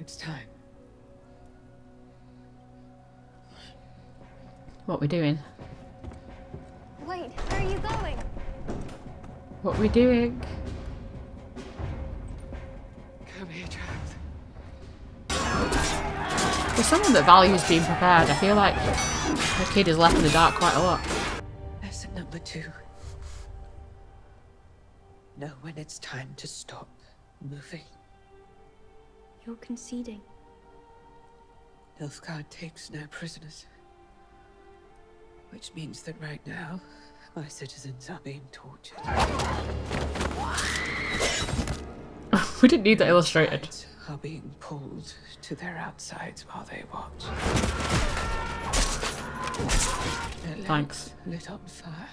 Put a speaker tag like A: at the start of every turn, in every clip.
A: It's time.
B: What we doing?
C: Wait, where are you going?
B: What we doing?
A: Come here, child.
B: For someone that values being prepared, I feel like the kid is left in the dark quite a lot.
A: Lesson number 2. Know when it's time to stop moving.
C: You're conceding.
A: Nilfgaard takes no prisoners. Which means that right now, my citizens are being tortured.
B: We didn't need that illustrated.
A: Guards are being pulled to their outsides while they watch. Their
B: Thanks.
A: legs lit on fire.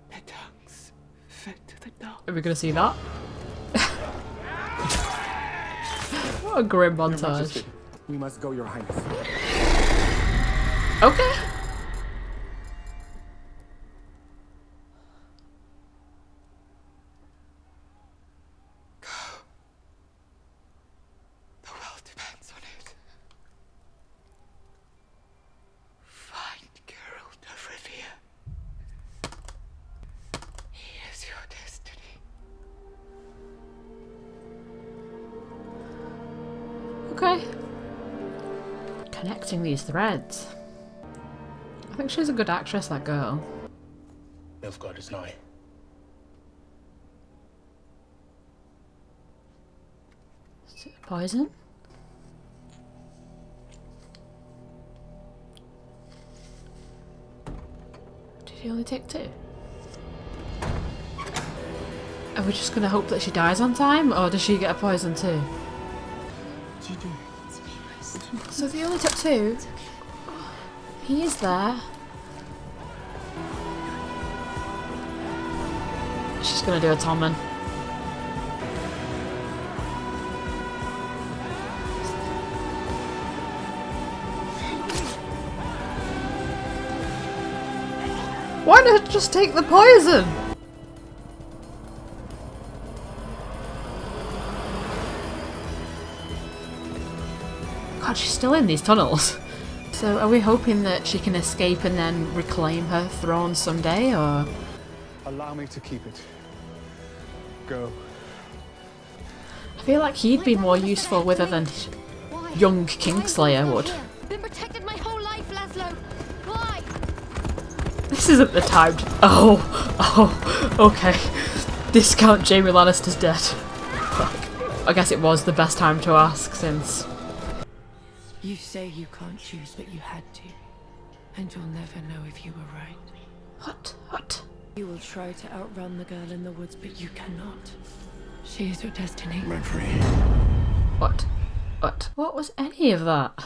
A: Their tongues fed to the dog.
B: Are we gonna see that? What a grim
D: Your
B: montage.
D: Majesty, we must go, Your Highness.
B: Okay.
A: The world depends on it. Find Geralt of Rivia. He is your destiny.
B: Okay. Connecting these threads. I think she's a good actress, that girl.
E: Nilfgaard is nigh.
B: Is it poison? Did he only take 2? Are we just gonna hope that she dies on time, or does she get a poison too?
D: What's you doing?
B: So they only took 2. He is there. She's gonna do a Tommen. Why not just take the poison? God, she's still in these tunnels. So are we hoping that she can escape and then reclaim her throne someday, or...?
D: Allow me to keep it. Go.
B: I feel like he'd be more useful with her than young Kingslayer would.
C: Been protected my whole life, Laszlo. Why?
B: This isn't the time to... Oh, okay. Discount Jaime Lannister's dead. Fuck. I guess it was the best time to ask since...
A: You say you can't choose, but you had to. And you'll never know if you were right.
B: What? What?
A: You will try to outrun the girl in the woods, but you cannot. She is your destiny.
E: I'm free.
B: What? What? What was any of that?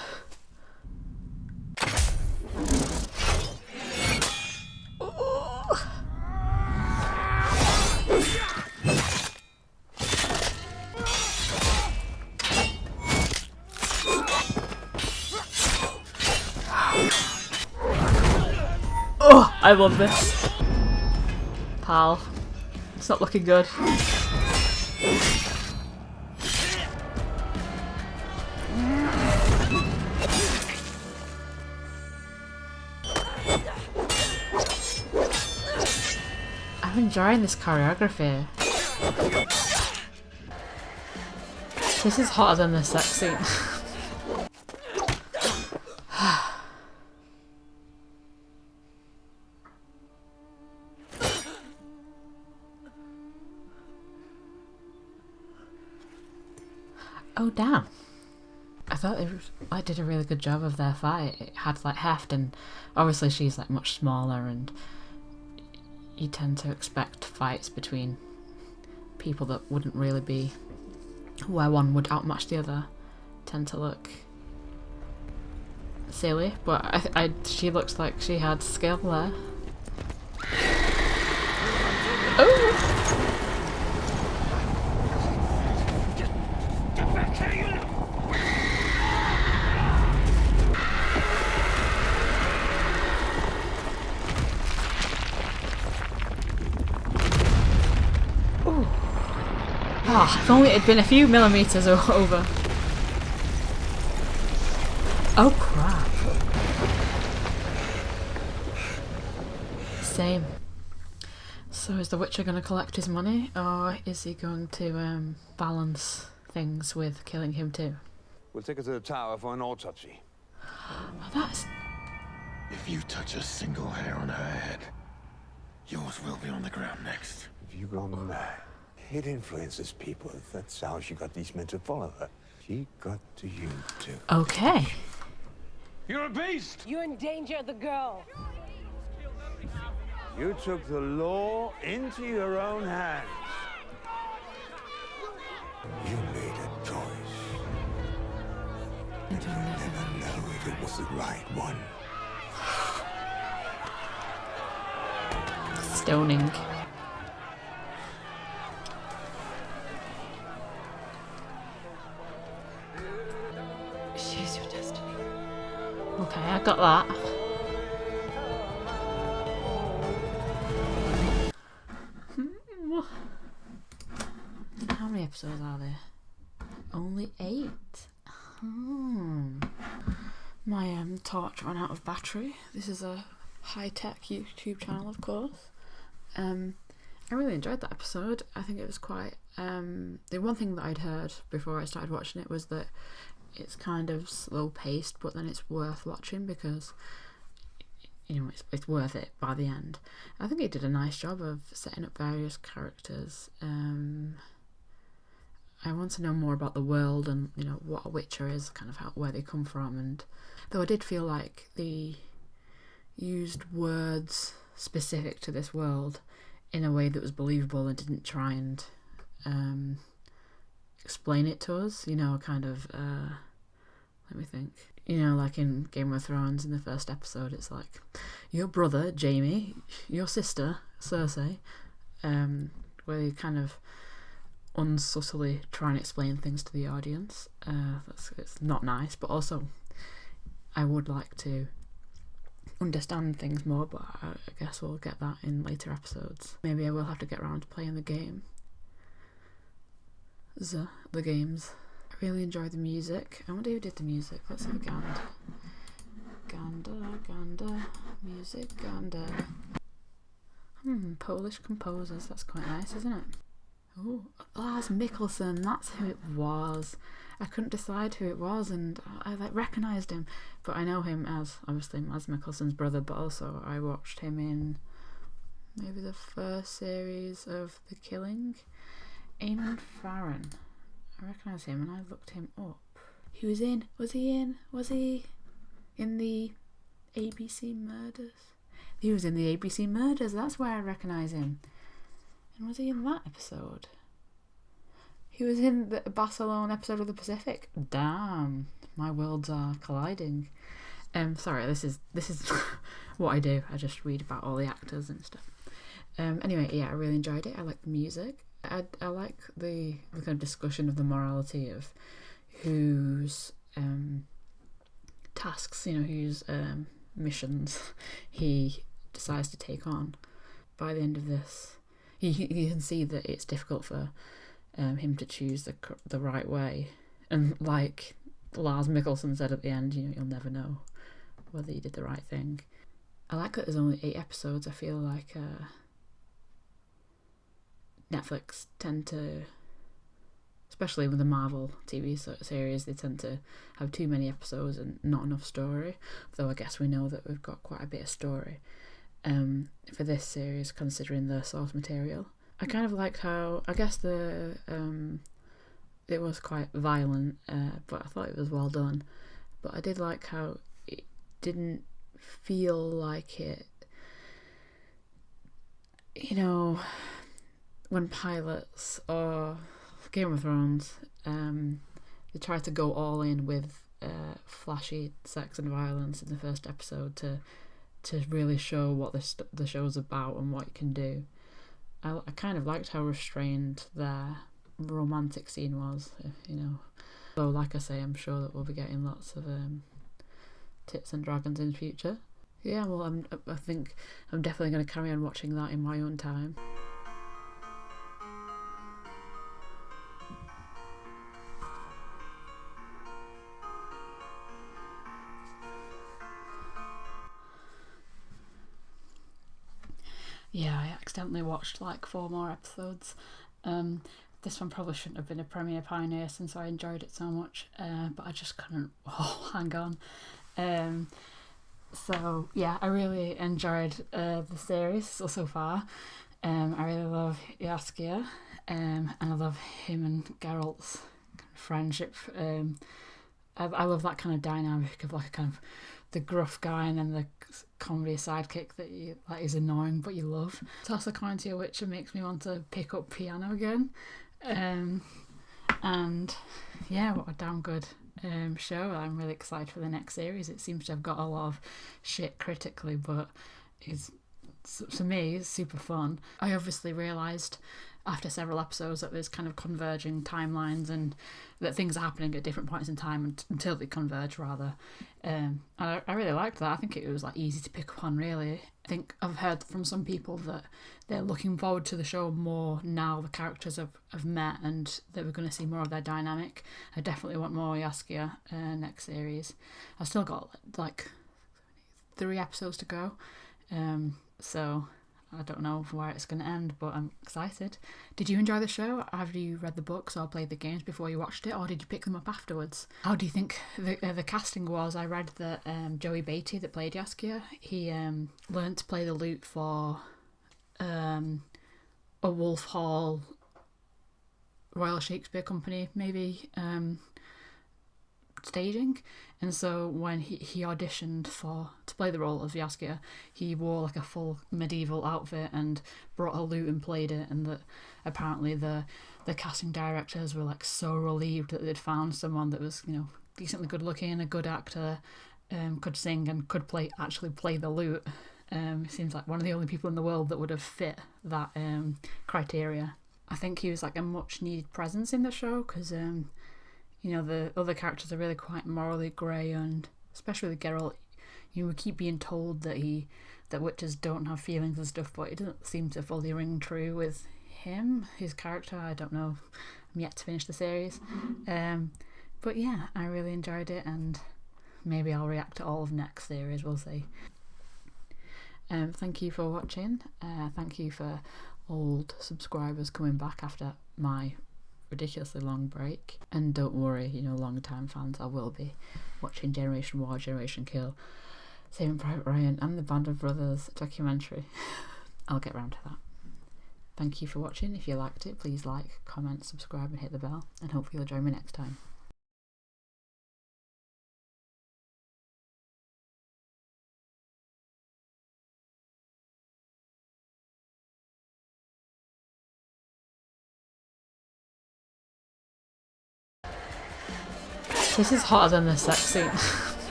B: Oh, I love this. Pal. It's not looking good. I'm enjoying this choreography. This is hotter than the sex scene. Oh damn. I thought I did a really good job of their fight. It had like heft, and obviously she's like much smaller, and you tend to expect fights between people that wouldn't really be where one would outmatch the other tend to look silly, but she looks like she had skill there. Oh! Oh, if only it had been a few millimeters over. Oh crap. Same. So is the Witcher going to collect his money, or is he going to balance things with killing him too?
F: We'll take her to the tower for an autopsy.
B: Oh, that's...
E: If you touch a single hair on her head, yours will be on the ground next.
F: Have you gone mad? It influences people. That's how she got these men to follow her. She got to you too.
B: Okay.
F: You're a beast!
G: You endanger the girl.
F: You took the law into your own hands. You made a choice. And you'll never know if it was the right one.
B: Stoning.
A: She's your destiny.
B: Okay, I got that. How many episodes are there? Only 8. My torch ran out of battery. This is a high-tech YouTube channel, of course. I really enjoyed that episode. I think it was quite... the one thing that I'd heard before I started watching it was that it's kind of slow-paced, but then it's worth watching because, you know, it's worth it by the end. I think it did a nice job of setting up various characters. I want to know more about the world and, you know, what a Witcher is, kind of where they come from. And though I did feel like they used words specific to this world in a way that was believable and didn't try and explain it to us, you know, kind of, let me think, you know, like in Game of Thrones in the first episode, it's like, your brother, Jaime, your sister, Cersei, where you kind of unsubtly try and explain things to the audience. It's not nice, but also I would like to understand things more, but I guess we'll get that in later episodes. Maybe I will have to get around to playing the game. The games. I really enjoy the music. I wonder who did the music. Let's have a gander. Gander, music, gander. Polish composers. That's quite nice, isn't it? Oh, Lars Mikkelsen, that's who it was. I couldn't decide who it was, and I recognised him, but I know him as, obviously, Mads Mikkelsen's brother, but also I watched him in maybe the first series of The Killing. Eamon Farron. I recognise him, and I looked him up. Was he in the ABC Murders? He was in the ABC Murders, that's where I recognise him. And was he in that episode? He was in the Barcelona episode of The Pacific. Damn, my worlds are colliding. Sorry, this is what I do. I just read about all the actors and stuff. Anyway, yeah, I really enjoyed it. I like the music. I like the kind of discussion of the morality of whose tasks, you know, whose missions he decides to take on. By the end of this, you can see that it's difficult for him to choose the right way, and like Lars Mikkelsen said at the end, you know, you'll never know whether you did the right thing. I like that there's only 8 episodes. I feel like Netflix tend to, especially with the Marvel TV series, they tend to have too many episodes and not enough story, though I guess we know that we've got quite a bit of story for this series, considering the source material. I kind of like how, I guess it was quite violent, but I thought it was well done. But I did like how it didn't feel like it, you know, when pilots or Game of Thrones, they try to go all in with flashy sex and violence in the first episode to really show what the show's about and what it can do. I kind of liked how restrained their romantic scene was, you know. So like I say, I'm sure that we'll be getting lots of tits and dragons in the future. Yeah, well, I think I'm definitely going to carry on watching that in my own time. accidentally watched like 4 more episodes. This one probably shouldn't have been a Premiere Pioneer since I enjoyed it so much, but I just couldn't hang on. So yeah, I really enjoyed the series so far. I really love Jaskier, and I love him and Geralt's friendship. I love that kind of dynamic of like a kind of the gruff guy and then the comedy sidekick that is annoying but you love. Toss a coin to your Witcher makes me want to pick up piano again. And yeah, what a damn good show. I'm really excited for the next series. It seems to have got a lot of shit critically, but to me it's super fun. I obviously realised after several episodes that there's kind of converging timelines and that things are happening at different points in time until they converge rather. I really liked that. I think it was like easy to pick up on really. I think I've heard from some people that they're looking forward to the show more now the characters have met and that we're going to see more of their dynamic. I definitely want more Jaskier next series. I've still got like 3 episodes to go, so I don't know where it's going to end, but I'm excited. Did you enjoy the show? Have you read the books or played the games before you watched it, or did you pick them up afterwards? How do you think the casting was? I read that Joey Beatty, that played Jaskier, he learnt to play the lute for a Wolf Hall Royal Shakespeare Company, maybe, staging, and so when he auditioned to play the role of Jaskier, he wore like a full medieval outfit and brought a lute and played it, and that apparently the casting directors were like so relieved that they'd found someone that was, you know, decently good looking, a good actor, could sing and could actually play the lute. Seems like one of the only people in the world that would have fit that criteria. I think he was like a much needed presence in the show because you know, the other characters are really quite morally grey, and especially with Geralt, you know, we keep being told that witches don't have feelings and stuff, but it doesn't seem to fully ring true with him, his character. I don't know. I'm yet to finish the series. But yeah, I really enjoyed it, and maybe I'll react to all of next series, we'll see. Thank you for watching. Thank you for old subscribers coming back after my ridiculously long break, and don't worry, you know, long time fans, I will be watching Generation War, Generation Kill, Saving Private Ryan and the Band of Brothers documentary. I'll get round to that. Thank you for watching. If you liked it, please like, comment, subscribe and hit the bell, and hopefully you'll join me next time. This is hotter than the sex scene.